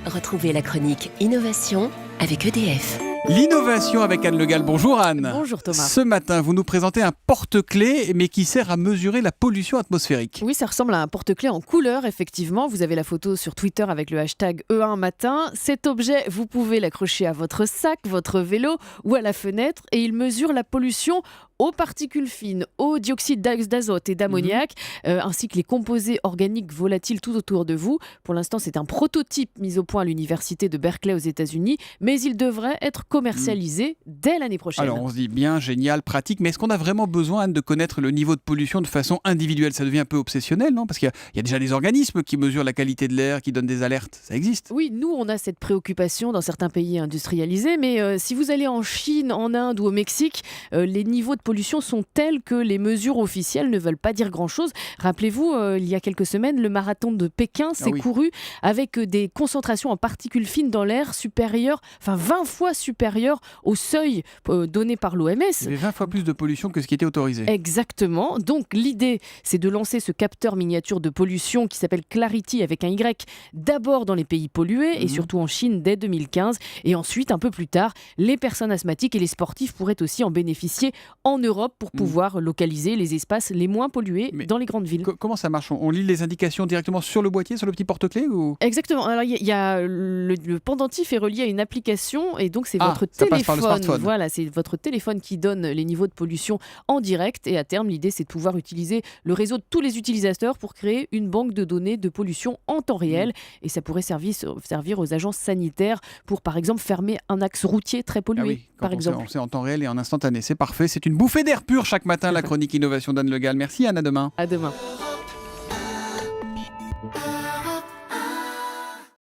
Retrouvez la chronique Innovation avec EDF. L'innovation avec Anne Le Gall. Bonjour Anne. Bonjour Thomas. Ce matin, vous nous présentez un porte-clés, mais qui sert à mesurer la pollution atmosphérique. Oui, ça ressemble à un porte-clés en couleur, effectivement. Vous avez la photo sur Twitter avec le hashtag E1matin. Cet objet, vous pouvez l'accrocher à votre sac, votre vélo ou à la fenêtre et il mesure la pollution aux particules fines, au dioxyde d'azote et d'ammoniac, ainsi que les composés organiques volatiles tout autour de vous. Pour l'instant, c'est un prototype mis au point à l'université de Berkeley aux États-Unis, mais il devrait être commercialisé dès l'année prochaine. Alors on se dit bien, génial, pratique, mais est-ce qu'on a vraiment besoin, Anne, de connaître le niveau de pollution de façon individuelle ? Ça devient un peu obsessionnel, non ? Parce qu'il y a déjà des organismes qui mesurent la qualité de l'air, qui donnent des alertes, ça existe. Oui, nous, on a cette préoccupation dans certains pays industrialisés, mais si vous allez en Chine, en Inde ou au Mexique, les niveaux de pollution sont tels que les mesures officielles ne veulent pas dire grand-chose. Rappelez-vous, il y a quelques semaines, le marathon de Pékin s'est couru avec des concentrations en particules fines dans l'air supérieures, 20 fois supérieures au seuil donné par l'OMS. Il y avait 20 fois plus de pollution que ce qui était autorisé. Exactement. Donc l'idée, c'est de lancer ce capteur miniature de pollution qui s'appelle Clarity avec un Y, d'abord dans les pays pollués et surtout en Chine dès 2015. Et ensuite, un peu plus tard, les personnes asthmatiques et les sportifs pourraient aussi en bénéficier en Europe pour pouvoir localiser les espaces les moins pollués dans les grandes villes. Comment ça marche ? On lit les indications directement sur le boîtier, sur le petit porte-clés ou... Exactement. Alors il y a le pendentif est relié à une application et donc c'est votre ça passe téléphone. par le smartphone. Voilà, c'est votre téléphone qui donne les niveaux de pollution en direct et à terme l'idée c'est de pouvoir utiliser le réseau de tous les utilisateurs pour créer une banque de données de pollution en temps réel et ça pourrait servir aux agences sanitaires pour par exemple fermer un axe routier très pollué. Par exemple. On sait en temps réel et en instantané, c'est parfait. C'est une bouffée d'air pur chaque matin, la chronique Innovation d'Anne Le Gall. Merci Anne, à demain. À demain.